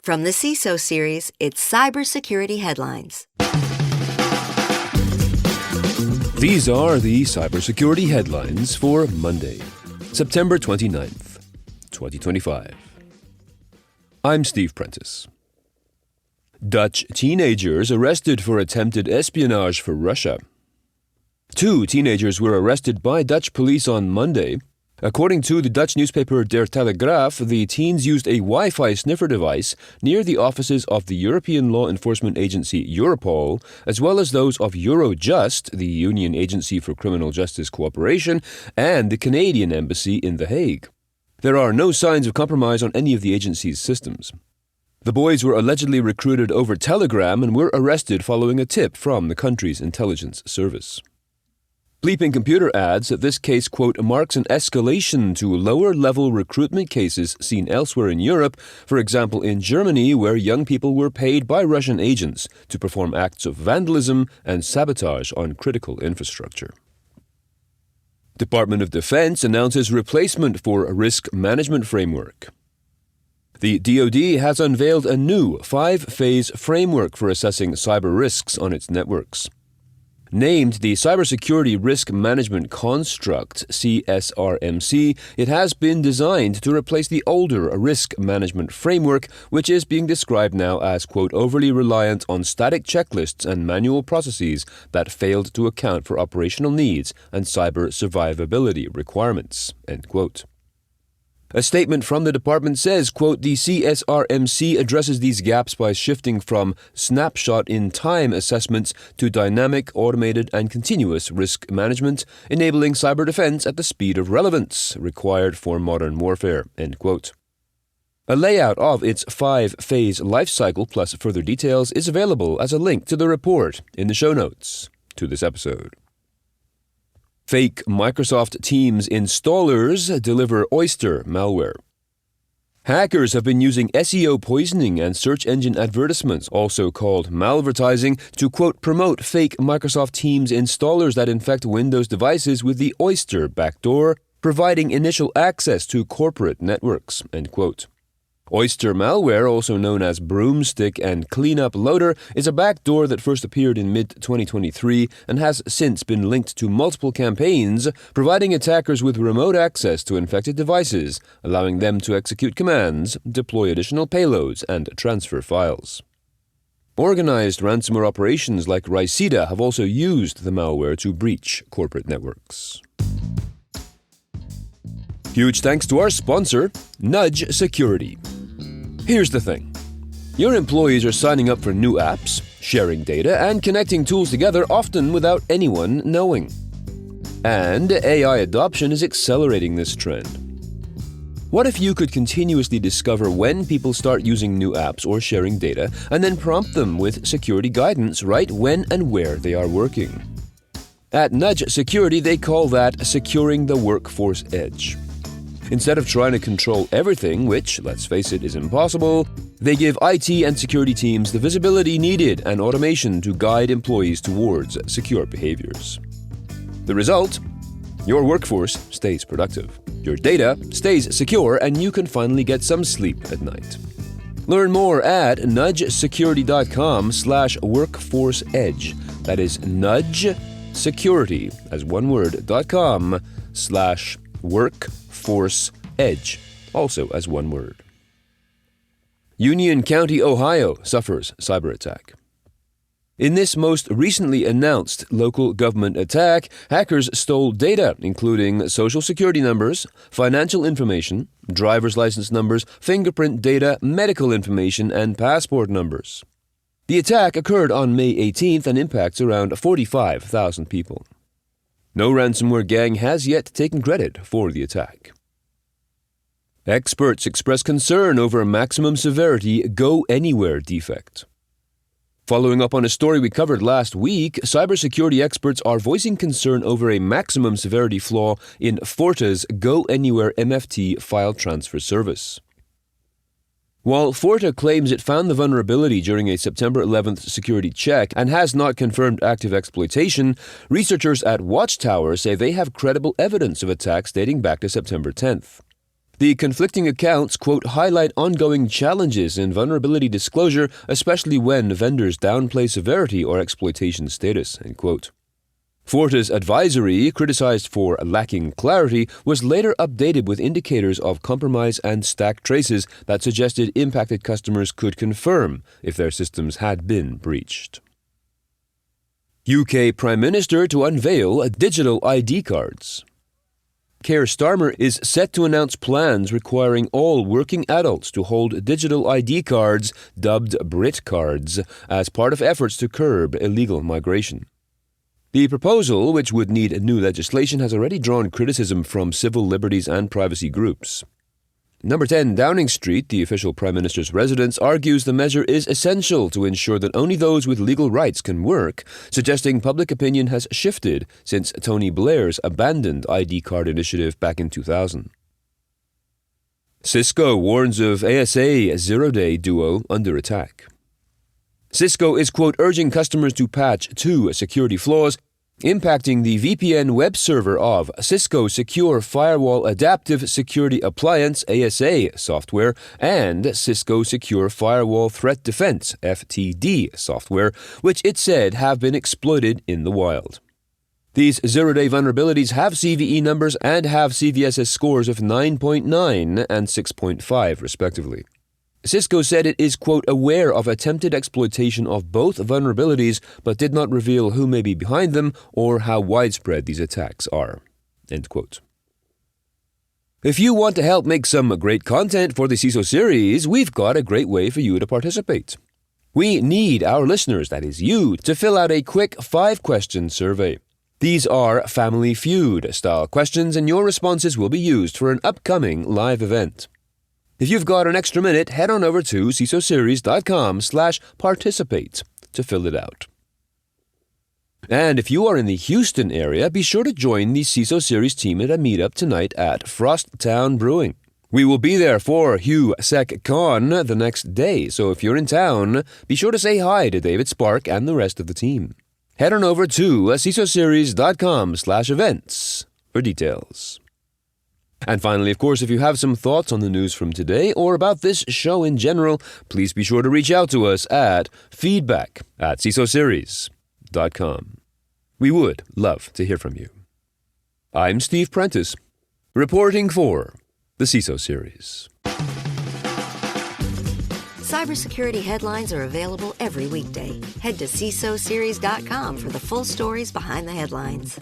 From the CISO series, it's Cybersecurity Headlines. These are the cybersecurity headlines for Monday, September 29th, 2025. I'm Steve Prentice. Dutch teenagers arrested for attempted espionage for Russia. 2 teenagers were arrested by Dutch police on Monday. According to the Dutch newspaper Der Telegraaf, the teens used a Wi-Fi sniffer device near the offices of the European law enforcement agency Europol, as well as those of Eurojust, the Union Agency for Criminal Justice Cooperation, and the Canadian Embassy in The Hague. There are no signs of compromise on any of the agency's systems. The boys were allegedly recruited over Telegram and were arrested following a tip from the country's intelligence service. Bleeping Computer adds that this case, quote, marks an escalation to lower-level recruitment cases seen elsewhere in Europe, for example in Germany, where young people were paid by Russian agents to perform acts of vandalism and sabotage on critical infrastructure. Department of Defense announces replacement for risk management framework. The DOD has unveiled a new 5-phase framework for assessing cyber risks on its networks. Named the Cybersecurity Risk Management Construct, CSRMC, it has been designed to replace the older risk management framework, which is being described now as, quote, overly reliant on static checklists and manual processes that failed to account for operational needs and cyber survivability requirements, end quote. A statement from the department says, quote, the CSRMC addresses these gaps by shifting from snapshot-in-time assessments to dynamic, automated, and continuous risk management, enabling cyber defense at the speed of relevance required for modern warfare, end quote. A layout of its 5-phase life cycle plus further details is available as a link to the report in the show notes to this episode. Fake Microsoft Teams installers deliver Oyster malware. Hackers have been using SEO poisoning and search engine advertisements, also called malvertising, to, quote, promote fake Microsoft Teams installers that infect Windows devices with the Oyster backdoor, providing initial access to corporate networks, end quote. Oyster malware, also known as Broomstick and Cleanup Loader, is a backdoor that first appeared in mid-2023 and has since been linked to multiple campaigns, providing attackers with remote access to infected devices, allowing them to execute commands, deploy additional payloads, and transfer files. Organized ransomware operations like Ricida have also used the malware to breach corporate networks. Huge thanks to our sponsor, Nudge Security. Here's the thing. Your employees are signing up for new apps, sharing data, and connecting tools together, often without anyone knowing. And AI adoption is accelerating this trend. What if you could continuously discover when people start using new apps or sharing data, and then prompt them with security guidance right when and where they are working? At Nudge Security, they call that securing the workforce edge. Instead of trying to control everything, which, let's face it, is impossible, they give IT and security teams the visibility needed and automation to guide employees towards secure behaviors. The result? Your workforce stays productive, your data stays secure, and you can finally get some sleep at night. Learn more at nudgesecurity.com/workforceedge. That is nudgesecurity, as one word, .com/workforce edge, also as one word. Union County, Ohio suffers cyber attack. In this most recently announced local government attack, hackers stole data including social security numbers, financial information, driver's license numbers, fingerprint data, medical information, and passport numbers. The attack occurred on May 18th and impacts around 45,000 people. No ransomware gang has yet taken credit for the attack. Experts express concern over maximum severity go-anywhere defect. Following up on a story we covered last week, cybersecurity experts are voicing concern over a maximum severity flaw in Forta's Go Anywhere MFT file transfer service. While Forta claims it found the vulnerability during a September 11th security check and has not confirmed active exploitation, researchers at Watchtower say they have credible evidence of attacks dating back to September 10th. The conflicting accounts, quote, highlight ongoing challenges in vulnerability disclosure, especially when vendors downplay severity or exploitation status, end quote. Forta's advisory, criticized for lacking clarity, was later updated with indicators of compromise and stack traces that suggested impacted customers could confirm if their systems had been breached. UK Prime Minister to unveil digital ID cards. Keir Starmer is set to announce plans requiring all working adults to hold digital ID cards, dubbed Brit cards, as part of efforts to curb illegal migration. The proposal, which would need new legislation, has already drawn criticism from civil liberties and privacy groups. Number 10 Downing Street, the official Prime Minister's residence, argues the measure is essential to ensure that only those with legal rights can work, suggesting public opinion has shifted since Tony Blair's abandoned ID card initiative back in 2000. Cisco warns of ASA zero-day duo under attack. Cisco is, quote, urging customers to patch 2 security flaws impacting the VPN web server of Cisco Secure Firewall Adaptive Security Appliance ASA software and Cisco Secure Firewall Threat Defense FTD software, which it said have been exploited in the wild. These zero-day vulnerabilities have CVE numbers and have CVSS scores of 9.9 and 6.5 respectively. Cisco said it is, quote, aware of attempted exploitation of both vulnerabilities, but did not reveal who may be behind them or how widespread these attacks are, end quote. If you want to help make some great content for the CISO series, we've got a great way for you to participate. We need our listeners, that is you, to fill out a quick 5-question survey. These are Family Feud-style questions, and your responses will be used for an upcoming live event. If you've got an extra minute, head on over to cisoseries.com/participate to fill it out. And if you are in the Houston area, be sure to join the CISO Series team at a meetup tonight at Frosttown Brewing. We will be there for HuSecCon the next day, so if you're in town, be sure to say hi to David Spark and the rest of the team. Head on over to cisoseries.com/events for details. And finally, of course, if you have some thoughts on the news from today or about this show in general, please be sure to reach out to us at feedback@cisoseries.com. We would love to hear from you. I'm Steve Prentice, reporting for the CISO Series. Cybersecurity headlines are available every weekday. Head to cisoseries.com for the full stories behind the headlines.